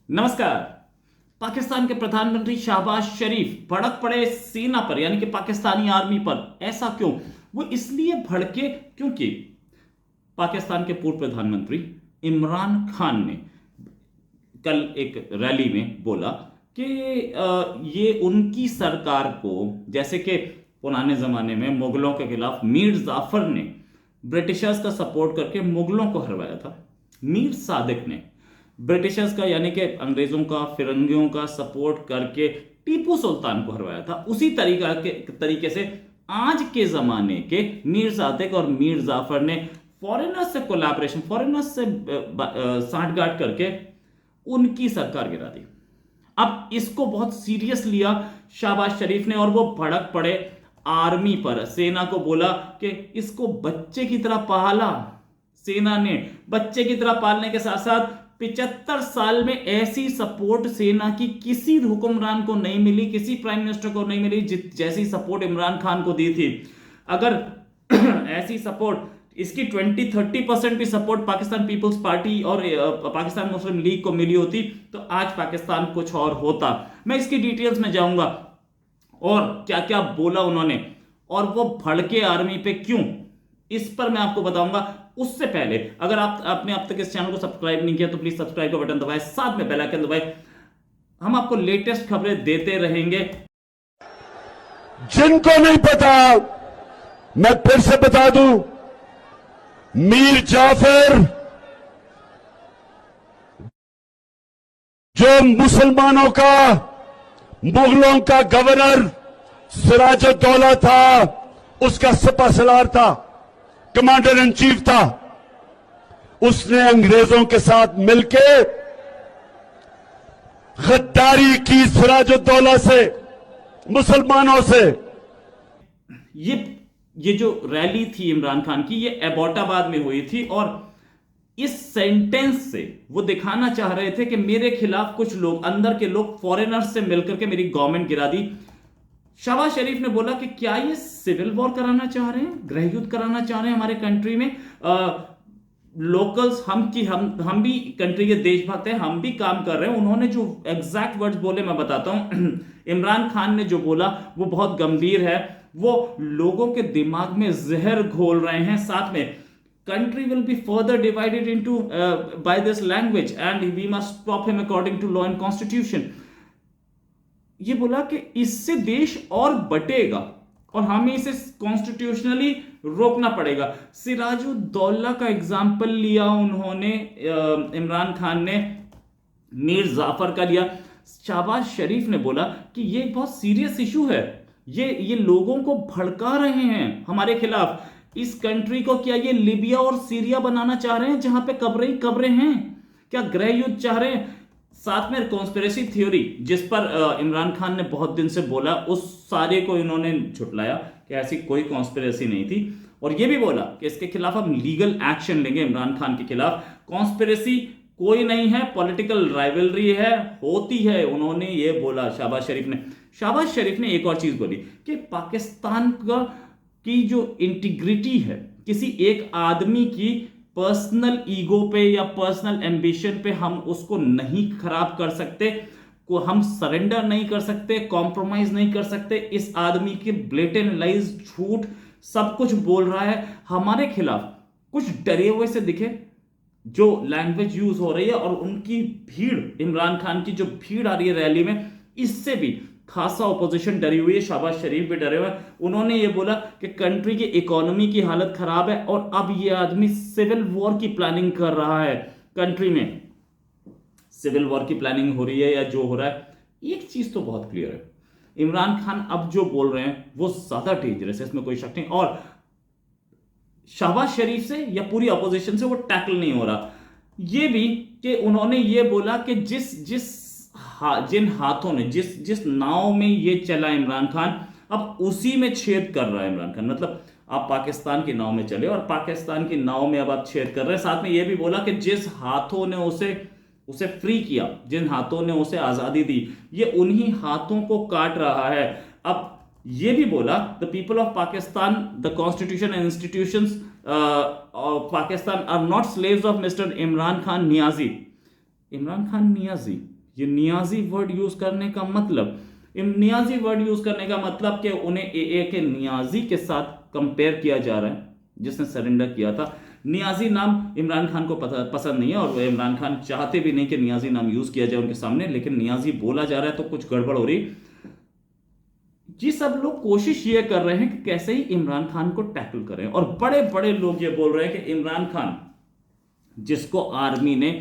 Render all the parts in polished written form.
नमस्कार। पाकिस्तान के प्रधानमंत्री शहबाज शरीफ भड़क पड़े सेना पर यानी कि पाकिस्तानी आर्मी पर। ऐसा क्यों? वो इसलिए भड़के क्योंकि पाकिस्तान के पूर्व प्रधानमंत्री इमरान खान ने कल एक रैली में बोला कि ये उनकी सरकार को, जैसे कि पुराने जमाने में मुगलों के खिलाफ मीर जाफर ने ब्रिटिशर्स का सपोर्ट करके मुगलों को हरवाया था, मीर सादिक ने ब्रिटिशर्स का यानी कि अंग्रेजों का, फिरंगियों का सपोर्ट करके टीपू सुल्तान को हरवाया था, उसी तरीके से आज के जमाने के मीर सादिक और मीर जाफर ने फॉरेनर्स से कोलैबोरेशन, फॉरेनर्स से सांठगांठ करके उनकी सरकार गिरा दी। अब इसको बहुत सीरियस लिया शहबाज शरीफ ने और वो भड़क पड़े आर्मी पर। सेना को बोला कि इसको बच्चे की तरह पाला। सेना ने बच्चे की तरह पालने के साथ साथ 75 साल में ऐसी सपोर्ट सेना की किसी हुक्मरान को नहीं मिली, किसी प्राइम मिनिस्टर को नहीं मिली जैसी सपोर्ट इमरान खान को दी थी। अगर ऐसी सपोर्ट, इसकी 20-30% भी सपोर्ट पाकिस्तान पीपल्स पार्टी और पाकिस्तान मुस्लिम लीग को मिली होती तो आज पाकिस्तान कुछ और होता। मैं इसकी डिटेल्स में जाऊंगा और क्या क्या बोला उन्होंने और वो भड़के आर्मी पे क्यों, इस पर मैं आपको बताऊंगा। उससे पहले अगर आपने अब तक इस चैनल को सब्सक्राइब नहीं किया तो प्लीज सब्सक्राइब का बटन दबाएं, साथ में बेल आइकन दबाएं। हम आपको लेटेस्ट खबरें देते रहेंगे। जिनको नहीं पता मैं फिर से बता दूं, मीर जाफर जो मुसलमानों का, मुगलों का गवर्नर सिराजुद्दौला था, उसका सिपह सलार था, कमांडर इन चीफ था, उसने अंग्रेजों के साथ मिलके गद्दारी की सिराजुद्दौला से, मुसलमानों से। ये जो रैली थी इमरान खान की, ये एबोटाबाद में हुई थी और इस सेंटेंस से वो दिखाना चाह रहे थे कि मेरे खिलाफ कुछ लोग, अंदर के लोग फॉरेनर्स से मिलकर के मेरी गवर्नमेंट गिरा दी। शहबाज शरीफ ने बोला कि क्या ये सिविल वॉर कराना चाह रहे हैं, गृह युद्ध कराना चाह रहे हैं हमारे कंट्री में। लोकल्स हम भी कंट्री के देशभक्त हैं, हम भी काम कर रहे हैं। उन्होंने जो एग्जैक्ट वर्ड्स बोले मैं बताता हूं। इमरान खान ने जो बोला वो बहुत गंभीर है। वो लोगों के दिमाग में जहर घोल रहे हैं। साथ में country will be further divided into by this language and we must stop him according to law and constitution। ये बोला कि इससे देश और बटेगा और हमें इसे कॉन्स्टिट्यूशनली रोकना पड़ेगा। सिराजुद्दौला का एग्जाम्पल लिया उन्होंने, इमरान खान ने मीर जाफर का लिया। शहबाज शरीफ ने बोला कि ये एक बहुत सीरियस इशू है, ये लोगों को भड़का रहे हैं हमारे खिलाफ। इस कंट्री को क्या ये लीबिया और सीरिया बनाना चाह रहे हैं जहां पे कब्रें ही कब्रें हैं? क्या गृह युद्ध चाह रहे हैं? साथ में कॉन्स्पिरेसी थ्योरी जिस पर इमरान खान ने बहुत दिन से बोला, उस सारे को इन्होंने झुटलाया कि ऐसी कोई कॉन्स्पिरेसी नहीं थी और ये भी बोला कि इसके खिलाफ हम लीगल एक्शन लेंगे। इमरान खान के खिलाफ कॉन्स्पिरेसी कोई नहीं है, पॉलिटिकल राइवलरी है, होती है, उन्होंने ये बोला शहबाज शरीफ ने एक और चीज बोली कि पाकिस्तान की जो इंटीग्रिटी है, किसी एक आदमी की पर्सनल ईगो पे या पर्सनल एम्बिशन पे हम उसको नहीं खराब कर सकते, को हम सरेंडर नहीं कर सकते, कॉम्प्रोमाइज नहीं कर सकते। इस आदमी के ब्लेटेंट लाइज, झूठ सब कुछ बोल रहा है हमारे खिलाफ। कुछ डरे हुए से दिखे जो लैंग्वेज यूज हो रही है और उनकी भीड़, इमरान खान की जो भीड़ आ रही है रैली में, इससे भी खासा ऑपोजिशन डरी हुई है। शहबाज शरीफ भी डरे हुए हैं। उन्होंने ये बोला कि कंट्री की इकोनॉमी की हालत खराब है और अब ये आदमी सिविल वॉर की प्लानिंग कर रहा है। कंट्री में सिविल वॉर की प्लानिंग हो रही है या जो हो रहा है, एक चीज तो बहुत क्लियर है, इमरान खान अब जो बोल रहे हैं वो ज्यादा डेंजरस है, इसमें कोई शक नहीं। और शहबाज शरीफ से या पूरी अपोजिशन से वो टैकल नहीं हो रहा। ये भी कि उन्होंने ये बोला कि जिन हाथों ने, जिस नाव में ये चला इमरान खान, अब उसी में छेद कर रहा है इमरान खान। मतलब आप पाकिस्तान की नाव में चले और पाकिस्तान की नाव में अब आप छेद कर रहे हैं। साथ में ये भी बोला कि जिस हाथों ने उसे फ्री किया, जिन हाथों ने उसे आजादी दी, ये उन्हीं हाथों को काट रहा है। अब ये भी बोला the people of Pakistan, the constitution and institutions of Pakistan are not slaves of mister Imran Khan Niazi. Imran Khan Niazi ये नियाजी वर्ड यूज करने का मतलब, नियाजी वर्ड यूज करने का मतलब कि उन्हें ए के नियाजी के साथ कंपेयर किया जा रहा है, जिसने सरेंडर किया था। नियाजी नाम इमरान खान को पसंद नहीं है और इमरान खान चाहते भी नहीं कि नियाजी नाम यूज किया जाए उनके सामने, लेकिन नियाजी बोला जा रहा है तो कुछ गड़बड़ हो रही। जी सब लोग कोशिश ये कर रहे हैं कि कैसे ही इमरान खान को टैकल करें, और बड़े बड़े लोग ये बोल रहे हैं कि इमरान खान, जिसको आर्मी ने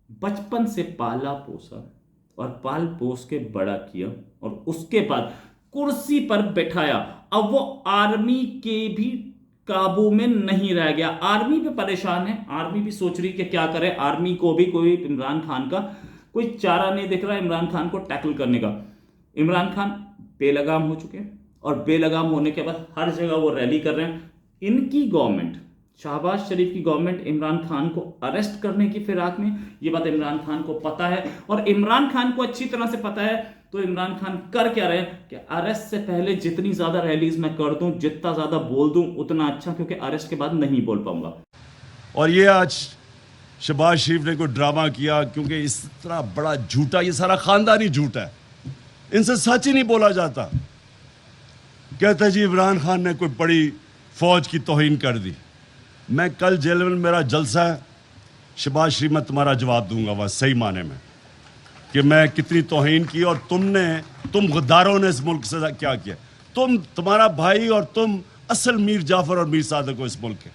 बचपन से पाला पोसा और पाल पोस के बड़ा किया और उसके बाद कुर्सी पर बैठाया, अब वो आर्मी के भी काबू में नहीं रह गया। आर्मी भी परेशान है, आर्मी भी सोच रही कि क्या करे, आर्मी को भी कोई इमरान खान का कोई चारा नहीं दिख रहा इमरान खान को टैकल करने का। इमरान खान बेलगाम हो चुके हैं और बेलगाम होने के बाद हर जगह वो रैली कर रहे हैं। इनकी गवर्नमेंट, शहबाज शरीफ की गवर्नमेंट, इमरान खान को अरेस्ट करने की फिराक में, ये बात इमरान खान को पता है और इमरान खान को अच्छी तरह से पता है। तो इमरान खान कर क्या रहे हैं कि अरेस्ट से पहले जितनी ज्यादा रैलीज मैं कर दूं, जितना ज्यादा बोल दूं उतना अच्छा, क्योंकि अरेस्ट के बाद नहीं बोल पाऊंगा। और ये आज शहबाज शरीफ ने कोई ड्रामा किया, क्योंकि इस तरह बड़ा झूठा, ये सारा खानदानी झूठ है, इनसे सच ही नहीं बोला जाता। कहते जी इमरान खान ने कोई बड़ी फौज की तौहीन कर दी। मैं कल जेल में, मेरा जलसा है, शहबाज शरीफ मैं तुम्हारा जवाब दूंगा बस सही माने में कि मैं कितनी तौहीन की और तुम गद्दारों ने इस मुल्क से क्या किया। तुम्हारा भाई और तुम असल मीर जाफर और मीर सादिक हो इस मुल्क के।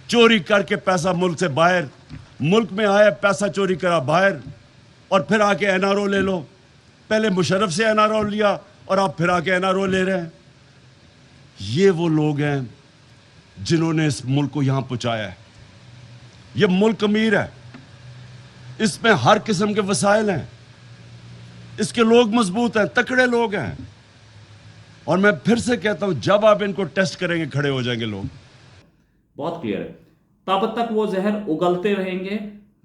चोरी करके पैसा मुल्क से बाहर, मुल्क में आया पैसा चोरी करा बाहर और फिर आके एनआरओ ले लो। पहले मुशर्रफ से एनआरओ लिया और आप फिर आके एनआरओ ले रहे हैं। ये वो लोग हैं जिन्होंने इस मुल्क को यहां पहुंचाया है। ये मुल्क अमीर है, इसमें हर किस्म के वसाइल हैं, इसके लोग मजबूत हैं, तकड़े लोग हैं। और मैं फिर से कहता हूं, जब आप इनको टेस्ट करेंगे खड़े हो जाएंगे लोग। बहुत क्लियर है, तब तक वो जहर उगलते रहेंगे।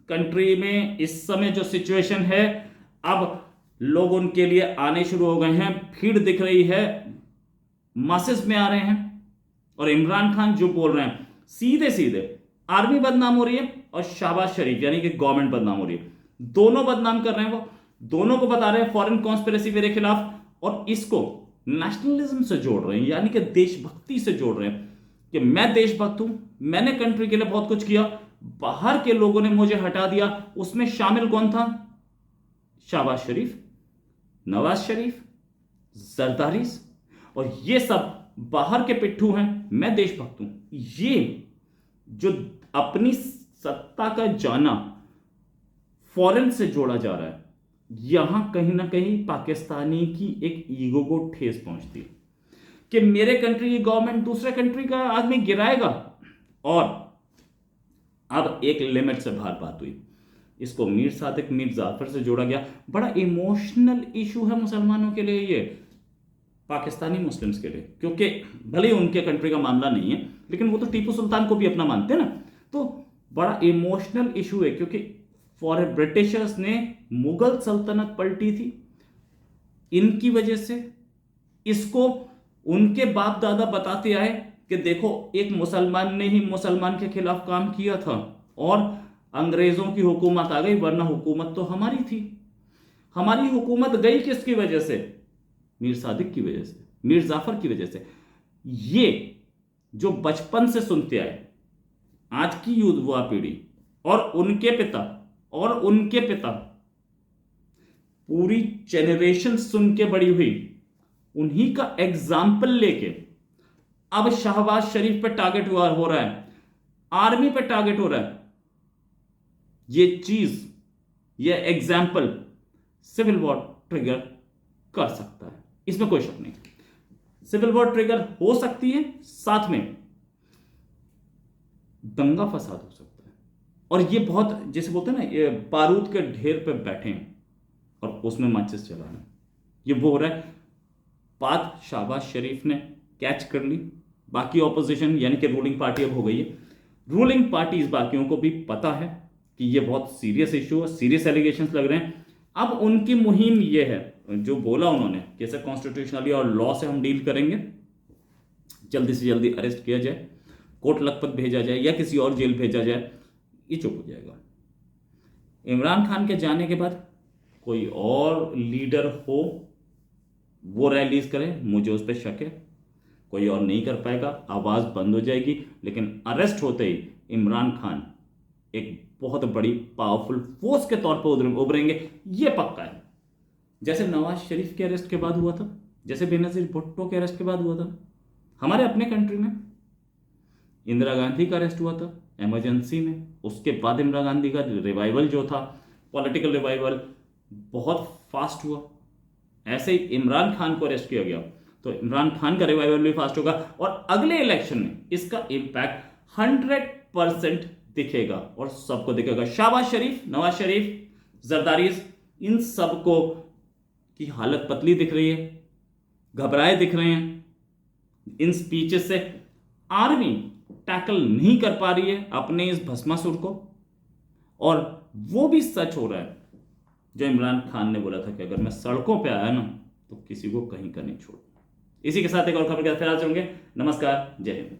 कंट्री में इस समय जो सिचुएशन है, अब लोग उनके लिए आने शुरू हो गए हैं, भीड़ दिख रही है, मासेस में आ रहे हैं। और इमरान खान जो बोल रहे हैं, सीधे सीधे आर्मी बदनाम हो रही है और शहबाज शरीफ यानी कि गवर्नमेंट बदनाम हो रही है। दोनों बदनाम कर रहे हैं, वो दोनों को बता रहे हैं फॉरेन कॉन्स्पिरेसी मेरे खिलाफ, और इसको नेशनलिज्म से जोड़ रहे हैं, यानी कि देशभक्ति से जोड़ रहे हैं कि मैं देशभक्त हूं, मैंने कंट्री के लिए बहुत कुछ किया, बाहर के लोगों ने मुझे हटा दिया। उसमें शामिल कौन था? शहबाज शरीफ, नवाज शरीफ, जरदारी, और ये सब बाहर के पिट्ठू हैं। मैं देशभक्त हूं। ये जो अपनी सत्ता का जाना फॉरेन से जोड़ा जा रहा है, यहां कहीं ना कहीं पाकिस्तानी की एक ईगो को ठेस पहुंचती है कि मेरे कंट्री की गवर्नमेंट दूसरे कंट्री का आदमी गिराएगा। और अब एक लिमिट से बाहर बात हुई, इसको मीर सादिक, मीर जाफर से जोड़ा गया। बड़ा इमोशनल इशू है मुसलमानों के लिए, ये पाकिस्तानी मुस्लिम्स के लिए, क्योंकि भले ही उनके कंट्री का मामला नहीं है, लेकिन वो तो टीपू सुल्तान को भी अपना मानते हैं ना। तो बड़ा इमोशनल इशू है, क्योंकि फॉर ब्रिटिशर्स ने मुगल सल्तनत पलटी थी इनकी वजह से। इसको उनके बाप दादा बताते आए कि देखो एक मुसलमान ने ही मुसलमान के खिलाफ काम किया था और अंग्रेजों की हुकूमत आ गई, वरना हुकूमत तो हमारी थी। हमारी हुकूमत गई किसकी वजह से? मीर सादिक की वजह से, मीर जाफर की वजह से। ये जो बचपन से सुनते आए, आज की युवा पीढ़ी और उनके पिता पूरी जनरेशन सुन के बड़ी हुई, उन्हीं का एग्जाम्पल लेके अब शहबाज शरीफ पे टारगेट हो रहा है, आर्मी पे टारगेट हो रहा है। ये चीज, ये एग्जाम्पल सिविल वॉर ट्रिगर कर सकता है, इसमें कोई शक नहीं। सिविल वॉर ट्रिगर हो सकती है, साथ में दंगा फसाद हो सकता है। और ये बहुत, जैसे बोलते हैं ना, ये बारूद के ढेर पे बैठे हैं और उसमें माचिस चला रहे हैं, ये वो हो रहा है। बात शहबाज शरीफ ने कैच कर ली, बाकी ऑपोजिशन यानी कि रूलिंग पार्टी अब हो गई है। रूलिंग पार्टीज बाकियों को भी पता है कि ये बहुत सीरियस इशू है, सीरियस एलिगेशंस लग रहे हैं। अब उनकी मुहिम ये है, जो बोला उन्होंने, कैसे कॉन्स्टिट्यूशनली और लॉ से हम डील करेंगे, जल्दी से जल्दी अरेस्ट किया जाए, कोर्ट लखपत भेजा जाए या किसी और जेल भेजा जाए, ये चुप हो जाएगा। इमरान खान के जाने के बाद कोई और लीडर हो वो रैलीज करे, मुझे उस पर शक है। कोई और नहीं कर पाएगा, आवाज बंद हो जाएगी। लेकिन अरेस्ट होते ही इमरान खान एक बहुत बड़ी पावरफुल फोर्स के तौर पर उभरेंगे, ये पक्का है। जैसे नवाज शरीफ के अरेस्ट के बाद हुआ था, जैसे बेनजीर भुट्टो के अरेस्ट के बाद हुआ था, हमारे अपने कंट्री में इंदिरा गांधी का अरेस्ट हुआ था इमरजेंसी में। उसके बाद इंदिरा गांधी का रिवाइवल जो था, पॉलिटिकल रिवाइवल, बहुत फास्ट हुआ। ऐसे ही इमरान खान को अरेस्ट किया गया तो इमरान खान का रिवाइवल भी फास्ट होगा, और अगले इलेक्शन में इसका इंपैक्ट 100% दिखेगा और सबको दिखेगा। शाहबाज शरीफ, नवाज शरीफ, जरदारी, इन सबको की हालत पतली दिख रही है, घबराए दिख रहे हैं। इन स्पीचेस से आर्मी टैकल नहीं कर पा रही है अपने इस भस्मासुर को, और वो भी सच हो रहा है जो इमरान खान ने बोला था कि अगर मैं सड़कों पे आया ना तो किसी को कहीं का नहीं छोड़। इसी के साथ एक और खबर के साथ फिर हाजिर होंगे। नमस्कार, जय हिंद।